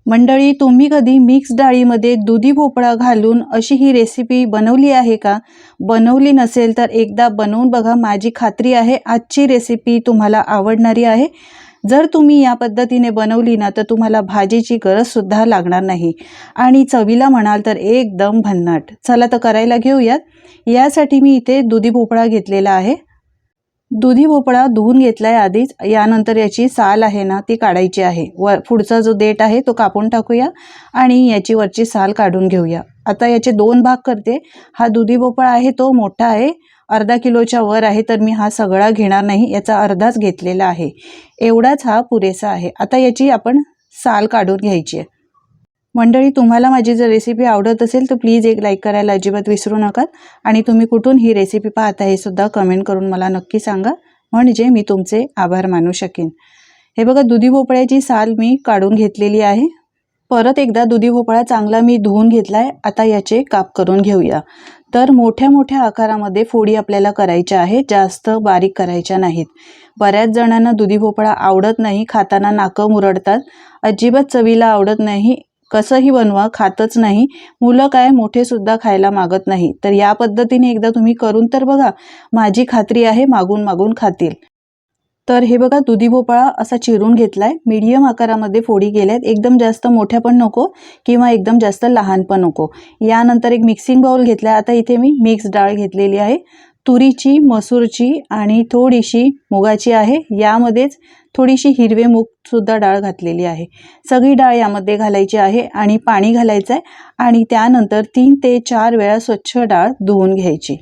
मंडळी, तुम्ही कधी मिक्स डाळीमध्ये दुधी भोपळा घालून अशी ही रेसिपी बनवली आहे का? बनवली नसेल तर एकदा बनवून बघा. माझी खात्री आहे आजची रेसिपी तुम्हाला आवडणारी आहे. जर तुम्ही या पद्धतीने बनवली ना तर तुम्हाला भाजीची गरजसुद्धा लागणार नाही आणि चवीला म्हणाल तर एकदम भन्नाट. चला तर करायला घेऊयात. यासाठी मी इथे दुधी भोपळा घेतलेला आहे. दुधी भोपळा धुवून घेतलाय आधीच. यानंतर याची साल आहे ना ती काढायची आहे. पुढचा जो देठ आहे तो कापून टाकूया आणि याची वरची साल काढून घेऊया. आता याचे दोन भाग करते. हा दुधी भोपळा आहे तो मोठा आहे, अर्धा किलोच्या वर आहे, तर मी हा सगळा घेणार नाही, याचा अर्धाच घेतलेला आहे. एवढाच हा पुरेसा आहे. आता याची आपण साल काढून घ्यायची आहे. मंडळी, तुम्हाला माझी जर रेसिपी आवडत असेल तर प्लीज एक लाईक करायला अजिबात विसरू नका आणि तुम्ही कुठून ही रेसिपी पाहता हे सुद्धा कमेंट करून मला नक्की सांगा, म्हणजे मी तुमचे आभार मानू शकेन. हे बघा, दुधी भोपळ्याची साल मी काढून घेतलेली आहे. परत एकदा दुधी भोपळा चांगला मी धुवून घेतलाय. आता याचे काप करून घेऊया. तर मोठ्या मोठ्या आकारामध्ये फोडी आपल्याला करायच्या आहेत, जास्त बारीक करायच्या नाहीत. बऱ्याच जणांना दुधी भोपळा आवडत नाही, खाताना नाकं मुरडतात, अजिबात चवीला आवडत नाही. कसंही बनवा खातच नाही. मुलं काय मोठे सुद्धा खायला मागत नाही. तर या पद्धतीने एकदा तुम्ही करून तर बघा, माझी खात्री आहे मागून मागून खातील. तर हे बघा, दुधी भोपळा असा चिरून घेतलाय. मीडियम आकारामध्ये फोडी केल्यात. एकदम जास्त मोठ्या पण नको किंवा एकदम जास्त लहान पण नको. यानंतर एक मिक्सिंग बाउल घेतलाय. आता इथे मी मिक्स डाळ घेतलेली आहे. तुरीची, मसूरची आणि थोडीशी मुगाची आहे. यामध्येच थोडीशी हिरवे मूग सुद्धा डाळ घातलेली आहे. सगळी डाळ यामध्ये घालायची आहे आणि पाणी घालायचं आहे आणि त्यानंतर 3 ते 4 वेळा स्वच्छ डाळ धुवून घ्यायची.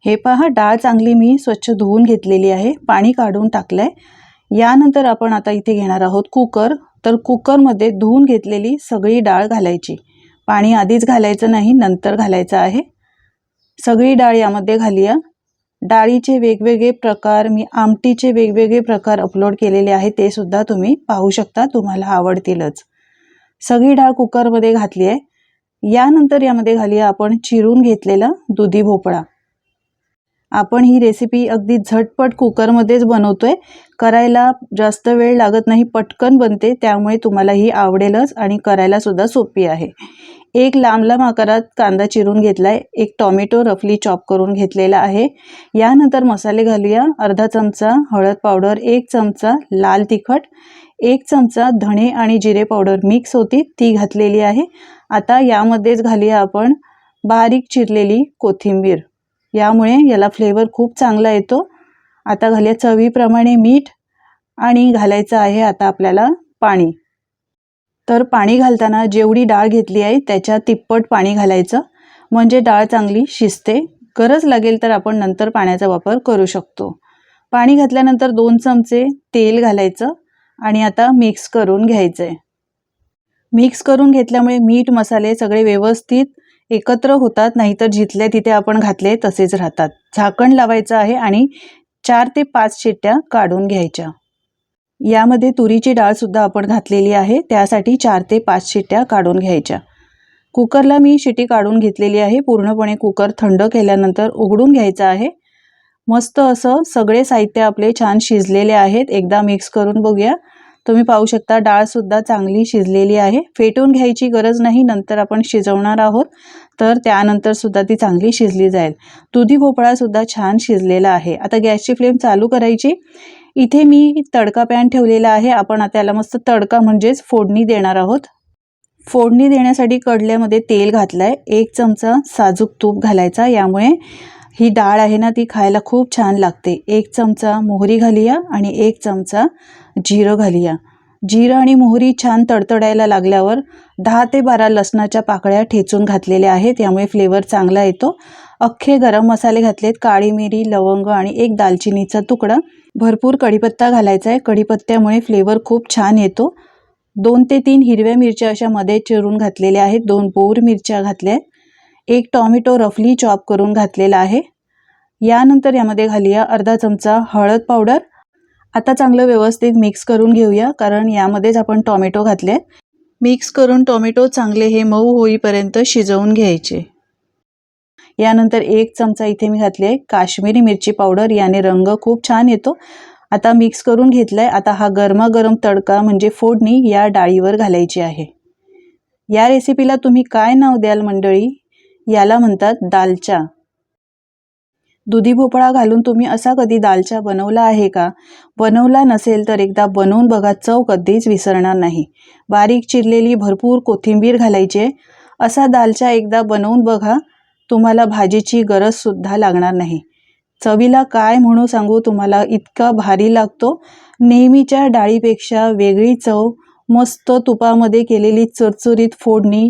हे पहा, डाळ चांगली मी स्वच्छ धुवून घेतलेली आहे, पाणी काढून टाकलंय. यानंतर आपण आता इथे घेणार आहोत कुकर. तर कुकरमध्ये धुवून घेतलेली सगळी डाळ घालायची. पाणी आधीच घालायचं नाही, नंतर घालायचं आहे. सगळी डाळ यामध्ये घालूया. डाळीचे वेगवेगळे प्रकार, मी आमटीचे वेगवेगळे प्रकार अपलोड केलेले आहेत, ते सुद्धा तुम्ही पाहू शकता, तुम्हाला आवडतीलच. सगळी डाळ कुकरमध्ये घातली आहे. यानंतर यामध्ये घालूया आपण चिरून घेतलेला दुधी भोपळा. आपण ही रेसिपी अगदी झटपट कुकरमध्येच बनवतोय. करायला जास्त वेळ लागत नाही, पटकन बनते, त्यामुळे तुम्हाला ही आवडेलच आणि करायला सुद्धा सोपी आहे. एक लांब लांब आकारात कांदा चिरून घेतलाय. एक टोमॅटो रफली चॉप करून घेतलेला आहे. यानंतर मसाले घालूया. अर्धा चमचा हळद पावडर, 1 चमचा लाल तिखट, 1 चमचा धणे आणि जिरे पावडर मिक्स होती ती घातलेली आहे. आता यामध्येच घालूया आपण बारीक चिरलेली कोथिंबीर. यामुळे याला फ्लेवर खूप चांगला येतो. आता घालूया चवीप्रमाणे मीठ आणि घालायचं आहे आता आपल्याला पाणी. तर पाणी घालताना जेवढी डाळ घेतली आहे त्याच्या तिप्पट पाणी घालायचं, म्हणजे डाळ चांगली शिजते. गरज लागेल तर आपण नंतर पाण्याचा वापर करू शकतो. पाणी घातल्यानंतर 2 चमचे तेल घालायचं आणि आता मिक्स करून घ्यायचं आहे. मिक्स करून घेतल्यामुळे मीठ मसाले सगळे व्यवस्थित एकत्र होतात, नाहीतर जिथल्या तिथे आपण घातले तसेच राहतात. झाकण लावायचं आहे आणि 4 ते 5 शिट्ट्या काढून घ्यायच्या. यामध्ये तुरीची डाळ सुद्धा आपण घातलेली आहे, त्यासाठी 4 ते 5 शिट्ट्या काढून घ्यायच्या. कुकरला मी शिटी काढून घेतलेली आहे. पूर्णपणे कुकर थंड केल्यानंतर उघडून घ्यायचं आहे. मस्त असं सगळे साहित्य आपले छान शिजलेले आहेत. एकदा मिक्स करून बघूया. तुम्ही पाहू शकता डाळ सुद्धा चांगली शिजलेली आहे. फेटून घ्यायची गरज नाही, नंतर आपण शिजवणार आहोत, तर त्यानंतर सुद्धा ती चांगली शिजली जाईल. दुधी भोपळा सुद्धा छान शिजलेला आहे. आता गॅसची फ्लेम चालू करायची. इथे मी तडका पॅन ठेवलेला आहे. आपण आता याला मस्त तडका म्हणजेच फोडणी देणार आहोत. फोडणी देण्यासाठी कढल्यामध्ये तेल घातलंय. 1 चमचा साजूक तूप घालायचा, यामुळे ही डाळ आहे ना ती खायला खूप छान लागते. 1 चमचा मोहरी घालूया आणि 1 चमचा जिरं घालूया. जिरं आणि मोहरी छान तडतडायला लागल्यावर 10 ते 12 लसणाच्या पाकळ्या ठेचून घातलेल्या आहेत, यामुळे फ्लेवर चांगला येतो. अख्खे गरम मसाले घातलेत, काळी मिरी, लवंग आणि 1 दालचिनीचा तुकडा. भरपूर कढीपत्ता घालायचा आहे, कढीपत्त्यामुळे फ्लेवर खूप छान येतो. 2 ते 3 हिरव्या मिरच्या अशा मध्ये चिरून घातलेल्या आहेत. 2 बोर मिरच्या घातल्या. 1 टोमॅटो रफली चॉप करून घातलेला आहे. यानंतर यामध्ये घालूया अर्धा चमचा हळद पावडर. आता चांगलं व्यवस्थित मिक्स करून घेऊया, कारण यामध्येच आपण टोमॅटो घातले. मिक्स करून टोमॅटो चांगले हे मऊ होईपर्यंत शिजवून घ्यायचे. यानंतर 1 चमचा इथे मी घातले काश्मीरी मिरची पावडर, याने रंग खूप छान येतो आता मिक्स करून घेतलंय. आता हा गरमागरम तडका म्हणजे फोडणी या डाळीवर घालायची आहे. या रेसिपीला तुम्ही काय नाव द्याल मंडळी? याला म्हणतात दालचा. दुधी भोपळा घालून तुम्ही असा कधी दालचा बनवला आहे का? बनवला नसेल तर एकदा बनवून बघा, चव कधीच विसरणार नाही. बारीक चिरलेली भरपूर कोथिंबीर घालायची. असा दालचा एकदा बनवून बघा, तुम्हाला भाजीची गरजसुद्धा लागणार नाही. चवीला काय म्हणू सांगू तुम्हाला, इतका भारी लागतो. नेहमीच्या डाळीपेक्षा वेगळी चव, मस्त तुपामध्ये केलेली चुरचुरीत फोडणी,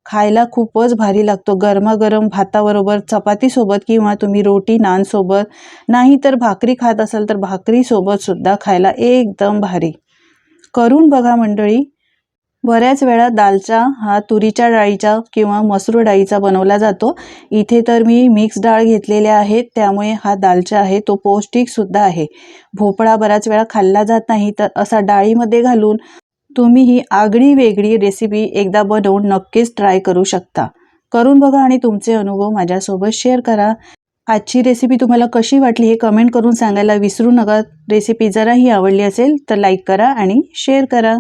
खायला खूपच भारी लागतो. गरमागरम भाताबरोबर, चपातीसोबत किंवा तुम्ही रोटी नानसोबत, नाही तर भाकरी खात असाल तर भाकरीसोबत सुद्धा खायला एकदम भारी. करून बघा मंडळी. बऱ्याच वेळा दालचा हा तुरीच्या डाळीचा किंवा मसूर डाळीचा बनवला जातो. इथे तर मी मिक्स डाळ घेतलेल्या आहेत, त्यामुळे हा दालचा आहे तो पौष्टिकसुद्धा आहे. भोपळा बऱ्याच वेळा खाल्ला जात नाही, तर असा डाळीमध्ये घालून तुम्ही ही आगळी वेगळी रेसिपी एकदा बनवून नक्कीच ट्राय करू शकता. करून बघा आणि तुमचे अनुभव माझ्यासोबत शेअर करा. आजची रेसिपी तुम्हाला कशी वाटली हे कमेंट करून सांगायला विसरू नका. रेसिपी जराही आवडली असेल तर लाईक करा आणि शेअर करा.